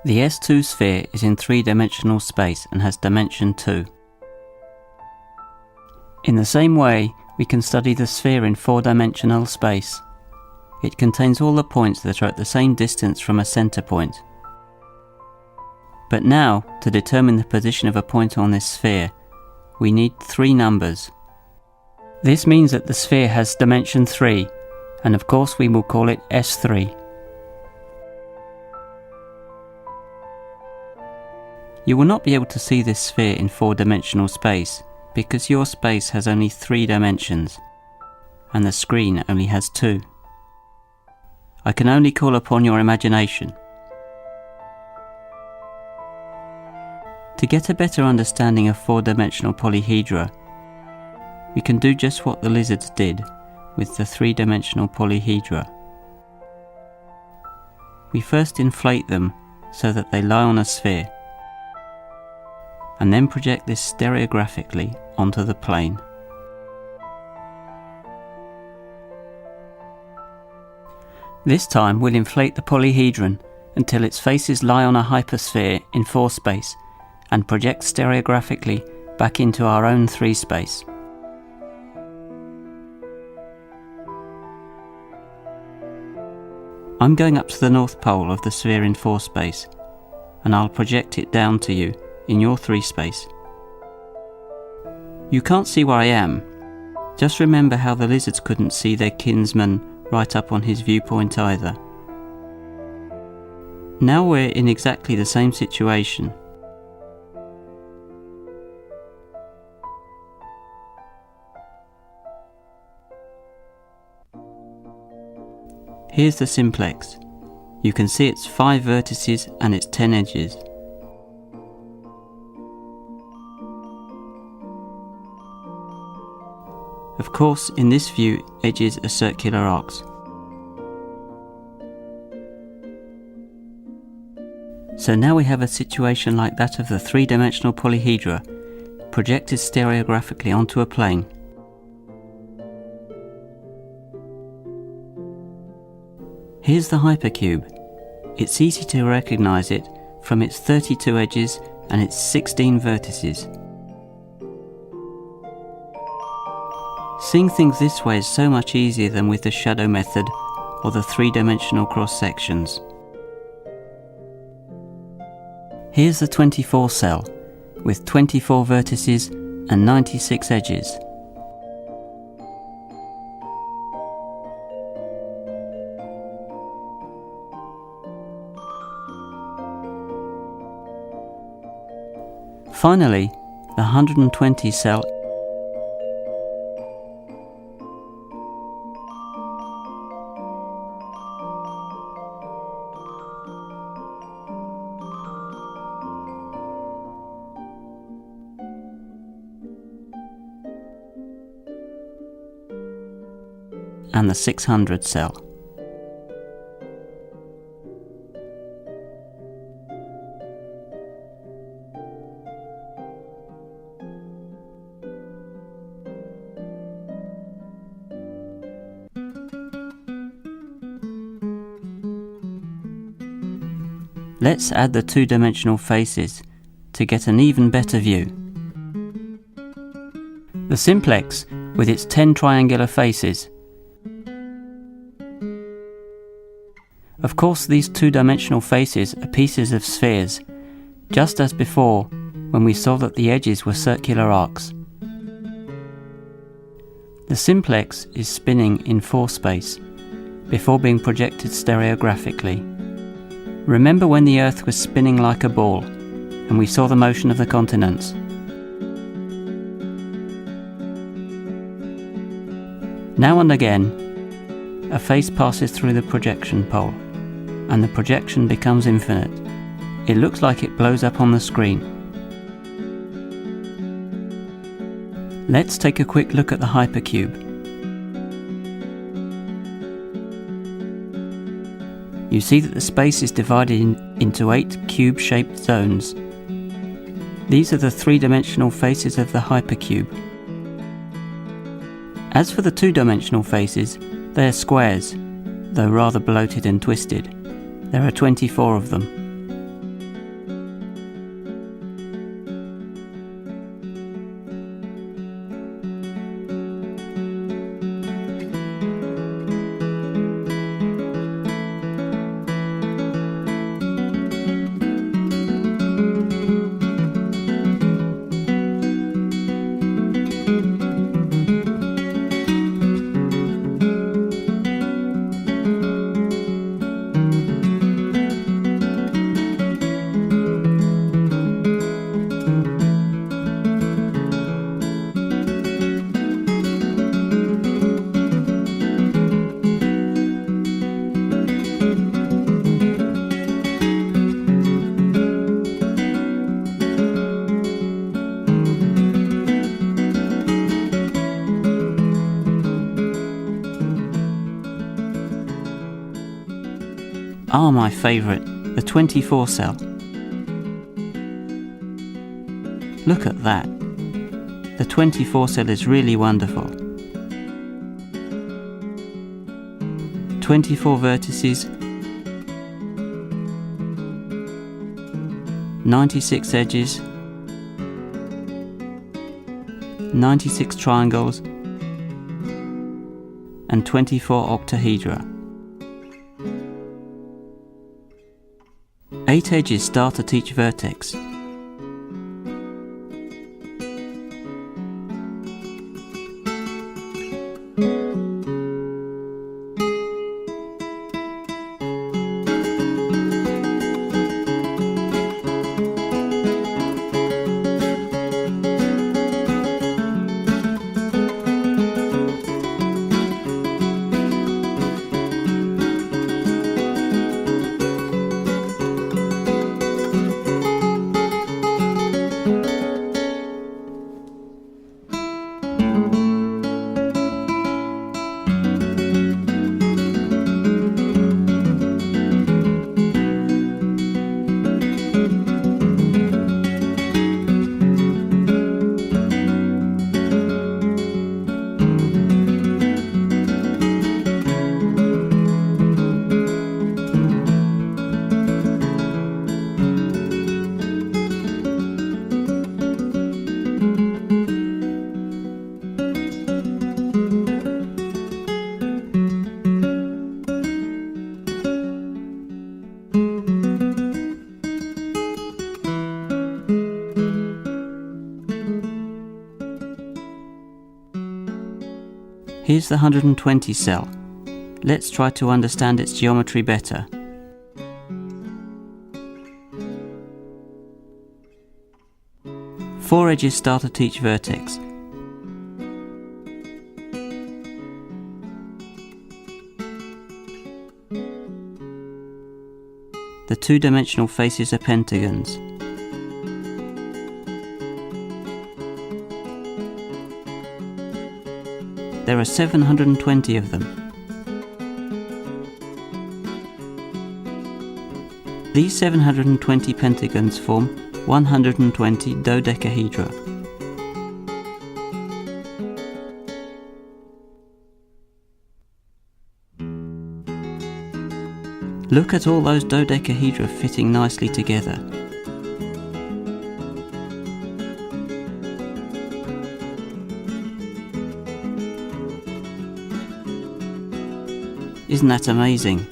The S2 sphere is in three-dimensional space and has dimension 2. In the same way, we can study the sphere in four-dimensional space. It contains all the points that are at the same distance from a center point. But now, to determine the position of a point on this sphere, we need three numbers. This means that the sphere has dimension 3, and of course we will call it S3. You will not be able to see this sphere in four-dimensional space because your space has only 3 dimensions, and the screen only has 2. I can only call upon your imagination. To get a better understanding of four-dimensional polyhedra, we can do just what the lizards did with the three-dimensional polyhedra. We first inflate them so that they lie on a sphere, and then project this stereographically onto the plane. This time we'll inflate the polyhedron until its faces lie on a hypersphere in 4 space and project stereographically back into our own 3 space. I'm going up to the North Pole of the sphere in 4 space, and I'll project it down to you in your 3 space. You can't see where I am. Just remember how the lizards couldn't see their kinsman right up on his viewpoint either. Now we're in exactly the same situation. Here's the simplex. You can see its 5 vertices and its 10 edges. Of course, in this view, edges are circular arcs. So now we have a situation like that of the three-dimensional polyhedra, projected stereographically onto a plane. Here's the hypercube. It's easy to recognize it from its 32 edges and its 16 vertices. Seeing things this way is so much easier than with the shadow method or the three-dimensional cross-sections. Here's the 24 cell, with 24 vertices and 96 edges. Finally, the 120 cell and the 600 cell. Let's add the two-dimensional faces to get an even better view. The simplex, with its 10 triangular faces. Of course, these two-dimensional faces are pieces of spheres, just as before when we saw that the edges were circular arcs. The simplex is spinning in 4 space, before being projected stereographically. Remember when the Earth was spinning like a ball, and we saw the motion of the continents? Now and again, a face passes through the projection pole, and the projection becomes infinite. It looks like it blows up on the screen. Let's take a quick look at the hypercube. You see that the space is divided into 8 cube-shaped zones. These are the three-dimensional faces of the hypercube. As for the two-dimensional faces, they are squares, though rather bloated and twisted. There are 24 of them. are my favourite, the 24 cell. Look at that. The 24 cell is really wonderful. 24 vertices, 96 edges, 96 triangles, and 24 octahedra. 8 edges start at each vertex. Here's the 120 cell. Let's try to understand its geometry better. Four edges start at each vertex. The two-dimensional faces are pentagons. There are 720 of them. These 720 pentagons form 120 dodecahedra. Look at all those dodecahedra fitting nicely together. Isn't that amazing?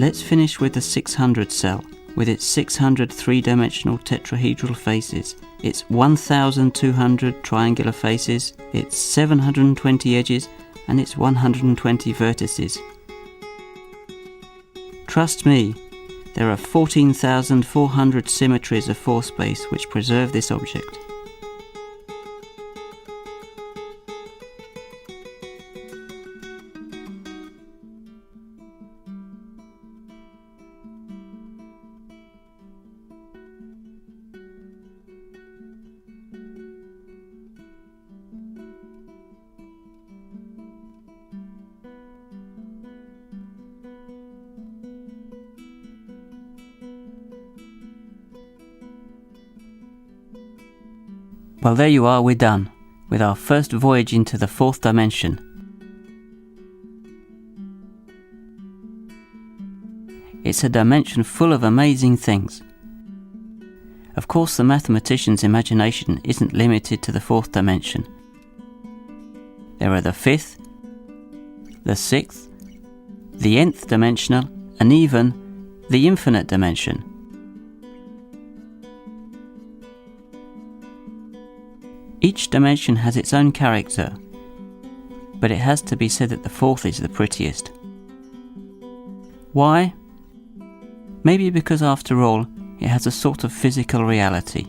Let's finish with the 600 cell, with its 600 three-dimensional tetrahedral faces, its 1200 triangular faces, its 720 edges, and its 120 vertices. Trust me, there are 14,400 symmetries of force space which preserve this object. Well, there you are, we're done, with our first voyage into the fourth dimension. It's a dimension full of amazing things. Of course, the mathematician's imagination isn't limited to the fourth dimension. There are the fifth, the sixth, the nth dimensional, and even the infinite dimension. Each dimension has its own character, but it has to be said that the fourth is the prettiest. Why? Maybe because after all, it has a sort of physical reality.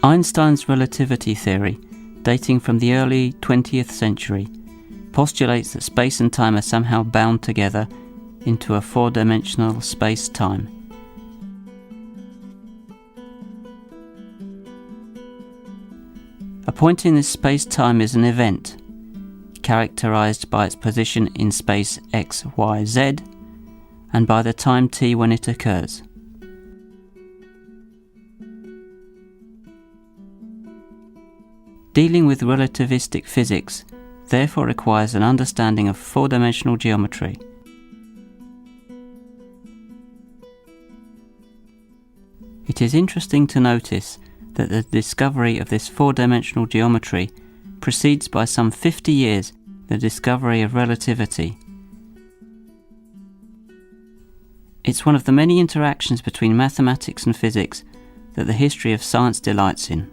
Einstein's relativity theory, dating from the early 20th century, postulates that space and time are somehow bound together into a four-dimensional space-time. A point in this space-time is an event, characterized by its position in space x, y, z, and by the time t when it occurs. Dealing with relativistic physics therefore requires an understanding of four-dimensional geometry. It is interesting to notice that the discovery of this four-dimensional geometry precedes by some 50 years the discovery of relativity. It's one of the many interactions between mathematics and physics that the history of science delights in.